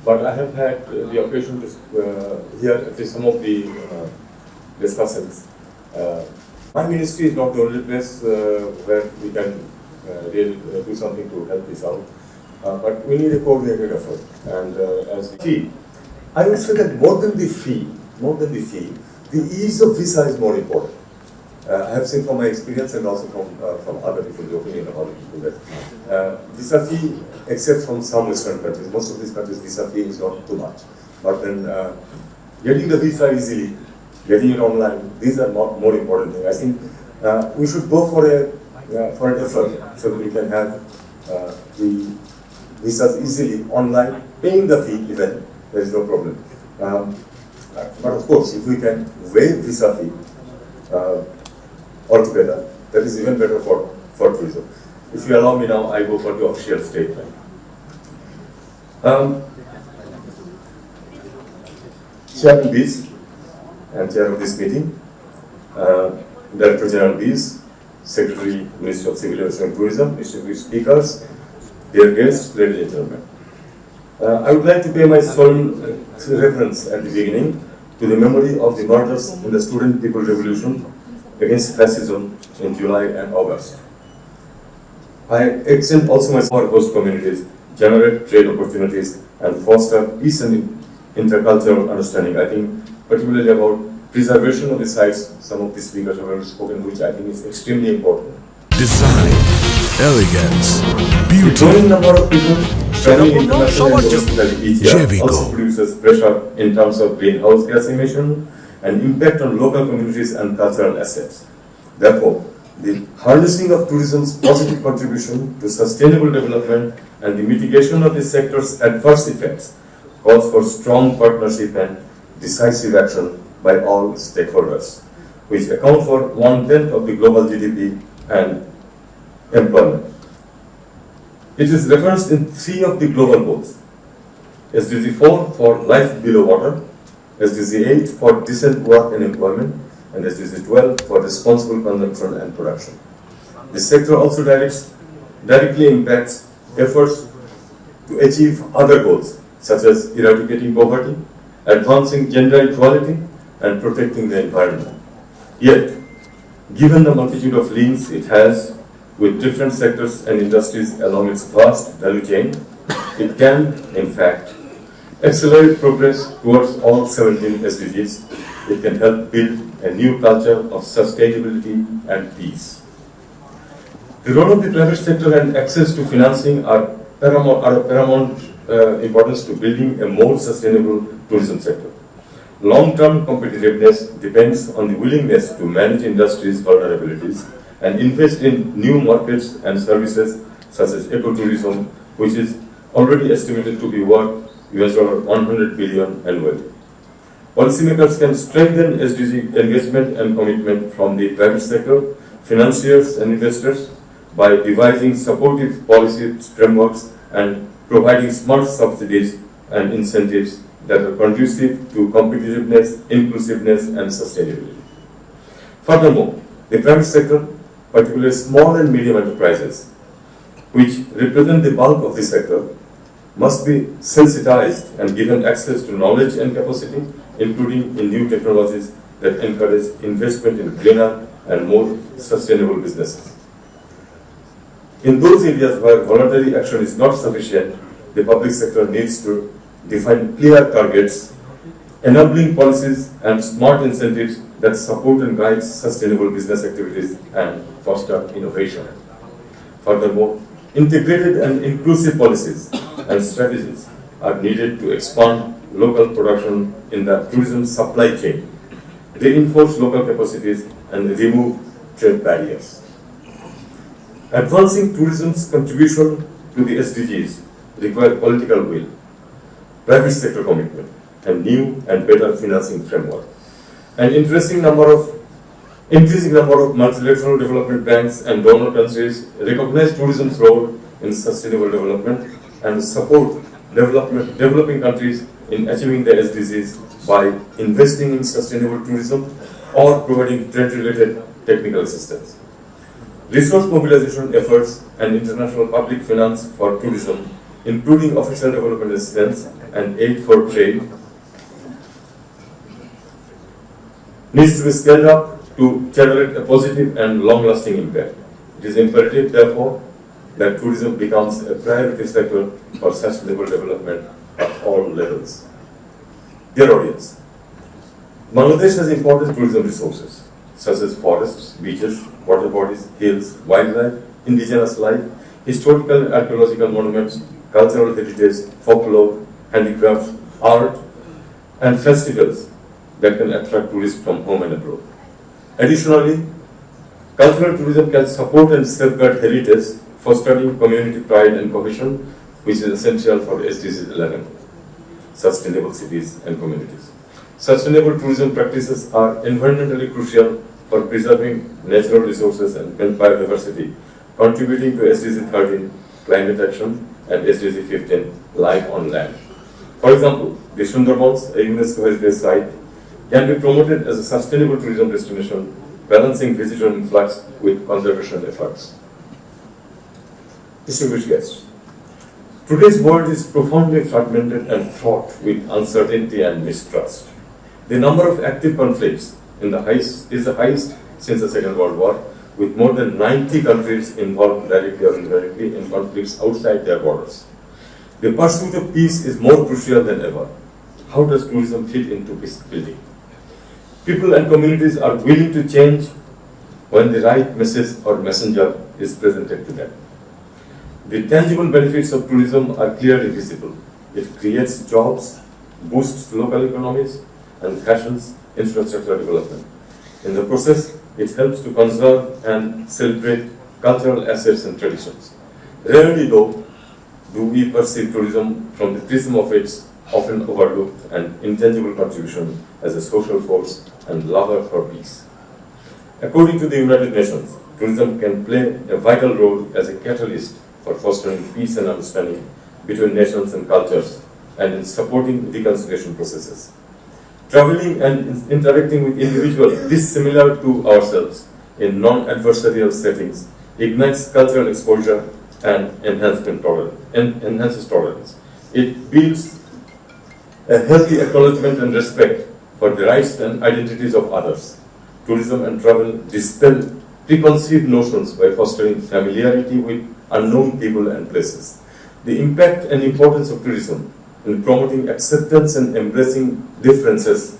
but I have had the occasion to hear at least some of the discussions. My ministry is not the only place where we can really do something to help this out, but we need a coordinated effort. And as the fee, I would say that more than the fee, the ease of visa is more important. I have seen from my experience and also from other people, the opinion of other people, that visa fee, except from some Western countries, most of these countries, visa fee is not too much. But then getting the visa easily, getting it online, these are more important things. I think we should go for an effort so that we can have the visas easily online, paying the fee even, there is no problem. But of course, if we can waive visa fee altogether, that is even better for tourism. If you allow me now, I go for the official statement. Chairman Bees and Chair of this meeting, Director General Bees, Secretary, Ministry of Civil Aviation and Tourism, distinguished speakers, dear guests, ladies and gentlemen. I would like to pay my solemn reference at the beginning to the memory of the martyrs in the Student People Revolution against fascism in July and August. I extend also my support host communities, generate trade opportunities, and foster peace and intercultural understanding. I think particularly about preservation of the sites, some of the speakers have already spoken, which I think is extremely important. Design, elegance, beauty. The growing number of people traveling internationally each also produces pressure in terms of greenhouse gas emission and impact on local communities and cultural assets. Therefore, the harnessing of tourism's positive contribution to sustainable development and the mitigation of the sector's adverse effects calls for strong partnership and decisive action by all stakeholders, which account for 1/10 of the global GDP and employment. It is referenced in 3 of the global goals: SDG 4 for life below water, SDG 8 for decent work and employment, and SDG 12 for responsible consumption and production. The sector also directly impacts efforts to achieve other goals, such as eradicating poverty, advancing gender equality, and protecting the environment. Yet, given the multitude of links it has with different sectors and industries along its vast value chain, it can, in fact, accelerate progress towards all 17 SDGs. It can help build a new culture of sustainability and peace. The role of the private sector and access to financing are paramount importance to building a more sustainable tourism sector. Long-term competitiveness depends on the willingness to manage industry's vulnerabilities and invest in new markets and services such as ecotourism, which is already estimated to be worth $100 billion annually. Policymakers can strengthen SDG engagement and commitment from the private sector, financiers and investors by devising supportive policy frameworks and providing smart subsidies and incentives that are conducive to competitiveness, inclusiveness, and sustainability. Furthermore, the private sector, particularly small and medium enterprises, which represent the bulk of the sector, must be sensitized and given access to knowledge and capacity, including in new technologies that encourage investment in greener and more sustainable businesses. In those areas where voluntary action is not sufficient, the public sector needs to define clear targets, enabling policies and smart incentives that support and guide sustainable business activities and foster innovation. Furthermore, integrated and inclusive policies and strategies are needed to expand local production in the tourism supply chain, reinforce local capacities, and remove trade barriers. Advancing tourism's contribution to the SDGs require political will, private sector commitment, and new and better financing framework. An increasing number of multilateral development banks and donor countries recognize tourism's role in sustainable development and support developing countries in achieving the SDGs by investing in sustainable tourism or providing trade-related technical assistance. Resource mobilization efforts and international public finance for tourism, including official development assistance, and aid for trade needs to be scaled up to generate a positive and long-lasting impact. It is imperative, therefore, that tourism becomes a priority sector for sustainable development at all levels. Dear audience, Bangladesh has important tourism resources such as forests, beaches, water bodies, hills, wildlife, indigenous life, historical and archaeological monuments, cultural heritage, folklore, handicrafts, art, and festivals that can attract tourists from home and abroad. Additionally, cultural tourism can support and safeguard heritage, fostering community pride and cohesion, which is essential for SDG 11, sustainable cities and communities. Sustainable tourism practices are environmentally crucial for preserving natural resources and biodiversity, contributing to SDG 13, climate action, and SDG 15, life on land. For example, the Sundarbans, a UNESCO heritage site, can be promoted as a sustainable tourism destination, balancing visitor influx with conservation efforts. Distinguished guests, today's world is profoundly fragmented and fraught with uncertainty and mistrust. The number of active conflicts is the highest since the Second World War, with more than 90 countries involved directly or indirectly in conflicts outside their borders. The pursuit of peace is more crucial than ever. How does tourism fit into peace building? People and communities are willing to change when the right message or messenger is presented to them. The tangible benefits of tourism are clearly visible. It creates jobs, boosts local economies, and fashions infrastructure development. In the process, it helps to conserve and celebrate cultural assets and traditions. Rarely, though, do we perceive tourism from the prism of its often overlooked and intangible contribution as a social force and lover for peace. According to the United Nations, tourism can play a vital role as a catalyst for fostering peace and understanding between nations and cultures and in supporting reconciliation processes. Traveling and interacting with individuals dissimilar to ourselves in non-adversarial settings ignites cultural exposure and enhances tolerance. It builds a healthy acknowledgement and respect for the rights and identities of others. Tourism and travel dispel preconceived notions by fostering familiarity with unknown people and places. The impact and importance of tourism in promoting acceptance and embracing differences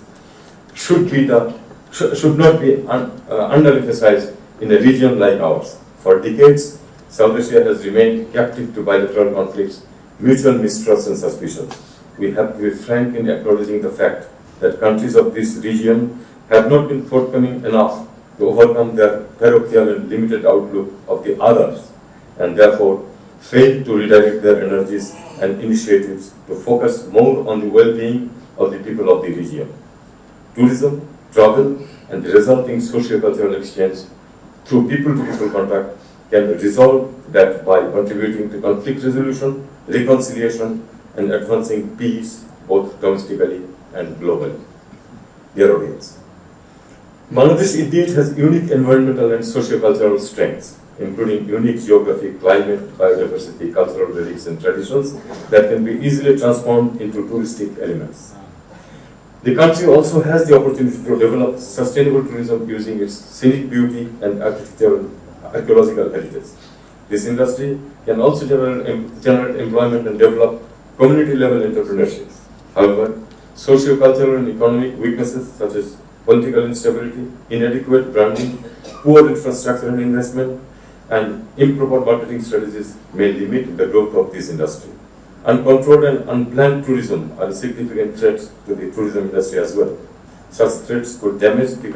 should not be underemphasized in a region like ours. For decades, South Asia has remained captive to bilateral conflicts, mutual mistrust and suspicions. We have to be frank in acknowledging the fact that countries of this region have not been forthcoming enough to overcome their parochial and limited outlook of the others, and therefore fail to redirect their energies and initiatives to focus more on the well-being of the people of the region. Tourism, travel, and the resulting socio-cultural exchange through people-to-people contact can resolve that by contributing to conflict resolution, reconciliation, and advancing peace both domestically and globally. Dear audience, Bangladesh indeed has unique environmental and socio-cultural strengths, including unique geography, climate, biodiversity, cultural relics, and traditions that can be easily transformed into touristic elements. The country also has the opportunity to develop sustainable tourism using its scenic beauty and archaeological heritage. This industry can also generate employment and develop community-level entrepreneurship. However, socio-cultural and economic weaknesses such as political instability, inadequate branding, poor infrastructure and investment, and improper marketing strategies may limit the growth of this industry. Uncontrolled and unplanned tourism are significant threats to the tourism industry as well. Such threats could damage the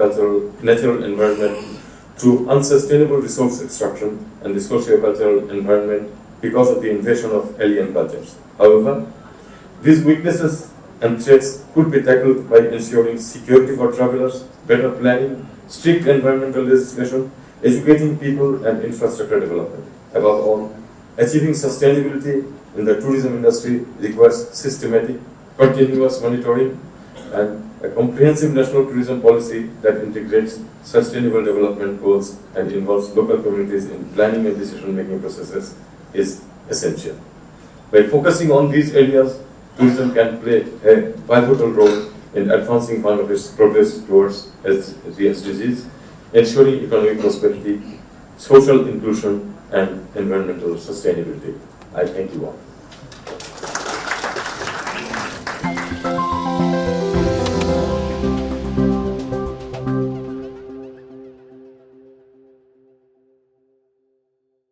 natural environment through unsustainable resource extraction and the socio-cultural environment because of the invasion of alien cultures. However, these weaknesses and threats could be tackled by ensuring security for travelers, better planning, strict environmental legislation, educating people, and infrastructure development. Above all, achieving sustainability in the tourism industry requires systematic, continuous monitoring and a comprehensive national tourism policy that integrates sustainable development goals and involves local communities in planning and decision-making processes is essential. By focusing on these areas, tourism can play a pivotal role in advancing Bangladesh's progress towards the SDGs, ensuring economic prosperity, social inclusion, and environmental sustainability. I thank you all.